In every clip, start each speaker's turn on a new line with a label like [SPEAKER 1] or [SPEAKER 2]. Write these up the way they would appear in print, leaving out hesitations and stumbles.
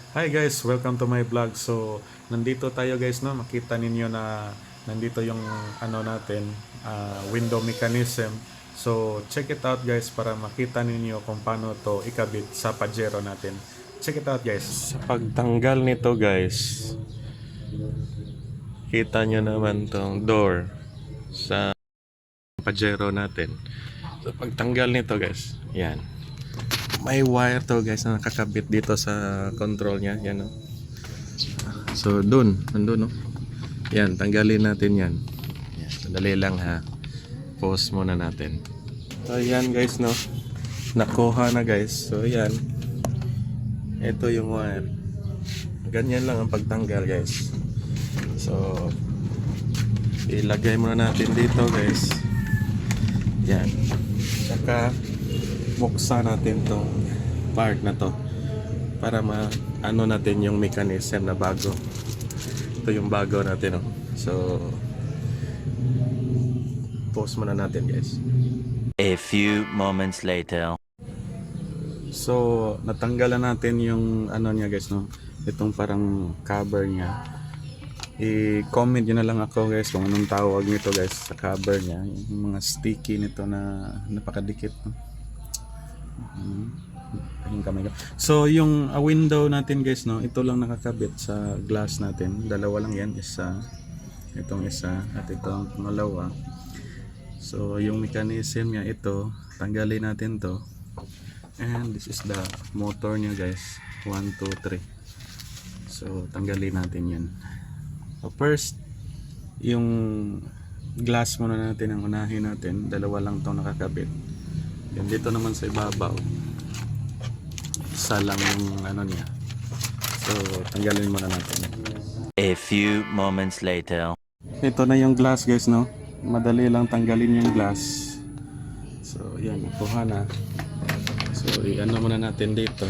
[SPEAKER 1] Hi guys, welcome to my vlog. So, nandito tayo guys, no? Makita ninyo na nandito yung ano natin, window mechanism. So, check it out guys para makita ninyo kung paano to ikabit sa Pajero natin. Check it out guys. Sa pagtanggal nito guys, kita nyo naman tong door sa Pajero natin. So, pagtanggal nito guys, yan. May wire to guys na nakakabit dito sa control niya, yan no. So nandun no. Yan, tanggalin natin yan. Yan, sandali lang ha. Pause muna natin. So yan guys no. Nakuha na guys. So yan. Ito yung wire. Ganyan lang ang pagtanggal guys. So ilagay muna natin dito guys. Yan. Saka buksan natin tong part na to para ano natin yung mechanism na bago. Ito yung bago natin, no? So pause muna natin guys.
[SPEAKER 2] A few moments later.
[SPEAKER 1] So natanggalan natin yung ano niya guys, no? Itong parang cover niya. I-comment nyo na lang ako guys kung anong tawag nito guys sa cover niya. Yung mga sticky nito na napakadikit, no? Yung kamay ko. So yung window natin guys, no, ito lang nakakabit sa glass natin. Dalawa lang yan, isa, itong isa at itong pangalawa. So yung mechanism niya ito, tanggalin natin to. And this is the motor niya guys, 1, 2, 3. So tanggalin natin yan. So first, yung glass muna natin ang unahin natin. Dalawa lang itong nakakabit. Yan, dito naman sa ibabaw, isa lang yung ano niya. So tanggalin muna natin.
[SPEAKER 2] A few moments later.
[SPEAKER 1] Ito na yung glass guys, no? Madali lang tanggalin yung glass. So yan, nakuha na. So i-ano muna natin dito.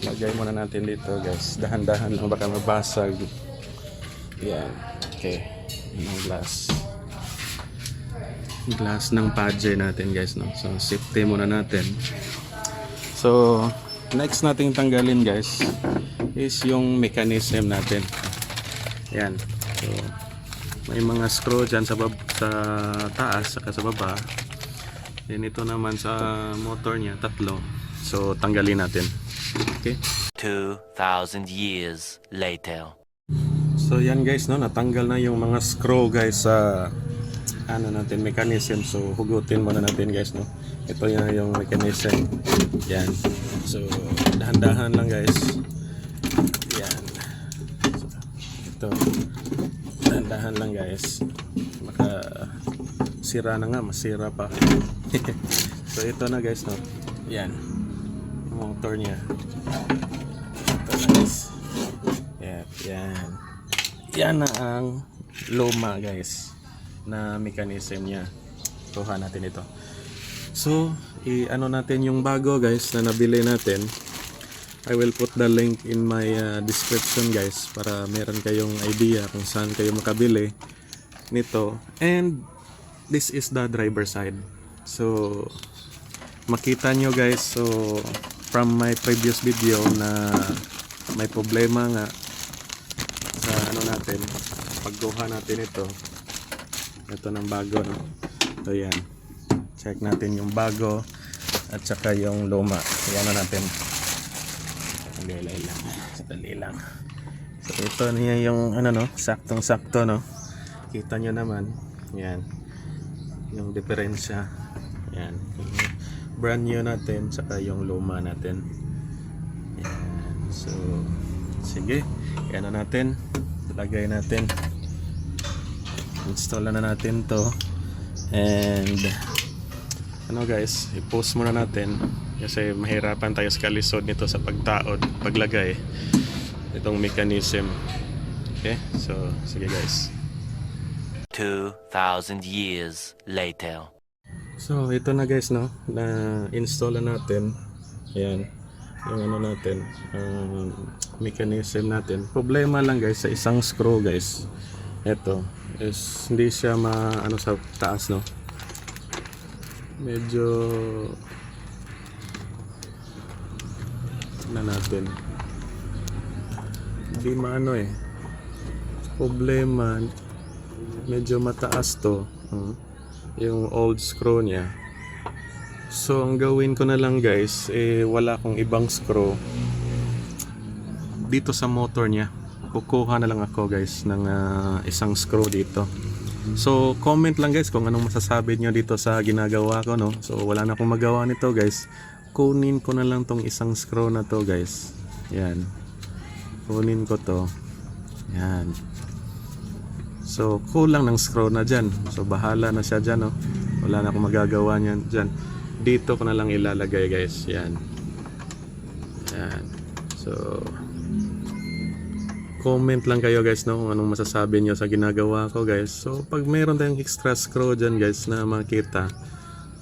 [SPEAKER 1] Lagay muna natin dito guys. Dahan-dahan lang, baka mabasag. Yan, okay. Yung glass ng Pajero natin guys, no? So safety muna natin. So next nating tanggalin guys is yung mechanism natin. Yan. So may mga screw dyan sa taas saka sa baba. Then ito naman sa motor niya, tatlo. So tanggalin natin. Okay?
[SPEAKER 2] 2,000 years later.
[SPEAKER 1] So yan guys, no, natanggal na yung mga screw guys sa ano natin, mechanism. So hugutin muna natin guys, no. Ito yung mechanism. Yan. So dahan-dahan lang guys. Yan. So, ito. Dahan-dahan lang guys. Maka sira na nga, masira pa. So ito na guys, no. Yan. Yung motor niya. Ito na guys. Yan. Yan na ang luma guys na mechanism niya. Kuha natin ito. So, i-ano natin yung bago guys na nabili natin. I will put the link in my description guys para meron kayong idea kung saan kayo makabili nito. And this is the driver side. So, makita nyo guys, so from my previous video na may problema nga sa ano natin, pagkuha natin ito ng bago, no? So yan, check natin yung bago at saka yung luma. Yan na natin. Sadali lang. So ito niya yung ano, no, saktong sakto, no. Kita nyo naman yan yung diferensya. Yan yung brand new natin saka yung luma natin. Yan. So sige, yan na natin. Lagay natin, install na natin to. And ano guys, i-post muna natin kasi mahirapan tayo sa kalisod nito sa pagtaod, paglagay itong mechanism. Okay, so sige guys.
[SPEAKER 2] 2,000 years later.
[SPEAKER 1] So ito na guys, no, na install na natin. Ayan yung ano natin, mechanism natin. Problema lang guys sa isang screw guys, ito is hindi siya ano sa taas, no. Medyo na natin Hindi maano eh. Problema, medyo mataas to. Yung old screw niya. So, ang gawin ko na lang guys, wala akong ibang screw. Dito sa motor niya, kukuha na lang ako guys ng isang screw dito. So, comment lang guys kung anong masasabi nyo dito sa ginagawa ko, no? So, wala na akong magawa nito guys. Kunin ko na lang tong isang screw na to guys. Yan. Kunin ko to. Yan. So, kulang ng screw na dyan. So, bahala na siya dyan, no? Wala na akong magagawa niyan dyan. Dito ko na lang ilalagay guys. Yan. Yan. So, comment lang kayo guys, no, kung anong masasabi nyo sa ginagawa ko guys. So pag mayroon tayong extra screw dyan guys na makita,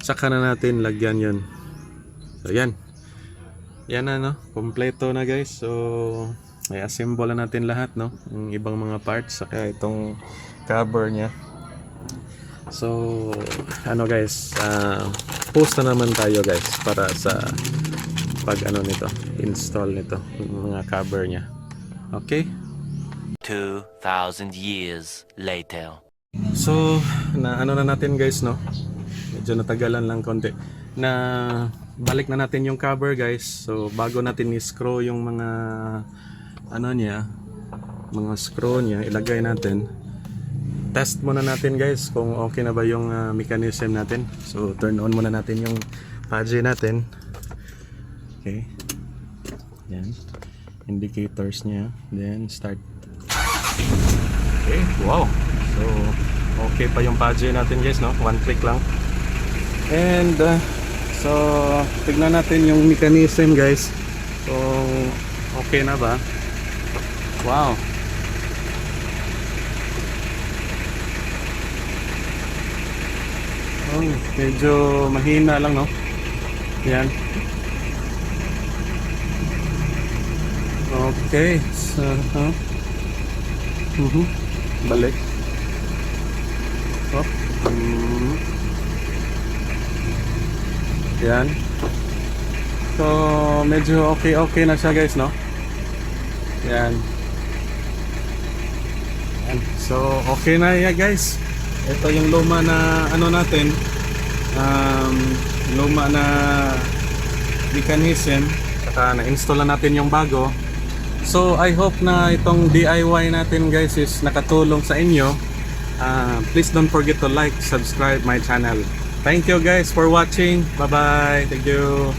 [SPEAKER 1] saka na natin lagyan yun. So yan. Yan na, no, kompleto na guys. So ay assemble na natin lahat, no, yung ibang mga parts saka itong cover nya. So ano guys, post na naman tayo guys para sa pag ano nito, install nito, yung mga cover nya. Okay?
[SPEAKER 2] 2,000 years later.
[SPEAKER 1] So, na ano na natin guys, no? Medyo natagalan lang konti. Na balik na natin yung cover guys. So, bago natin i-screw yung mga ano niya, mga screw niya, ilagay natin. Test muna natin guys kung okay na ba yung mechanism natin. So, turn on muna natin yung pudgy natin. Okay. Yan. Indicators niya. Then, start. Okay, wow. So, okay pa yung pudgy natin guys, no? One click lang. And, so, tignan natin yung mechanism guys. Kung okay na ba. Wow. Oh, medyo mahina lang, no? Yan. Okay. So, balik. Oh. Yan. So, medyo okay na siya guys, no? Yan. Yan. So, okay na yan guys. Ito yung luma na ano natin. Luma na mechanism. Saka na-install na natin yung bago. So I hope na itong DIY natin guys is nakatulong sa inyo. Please don't forget to like, subscribe my channel. Thank you guys for watching. Bye bye. Thank you.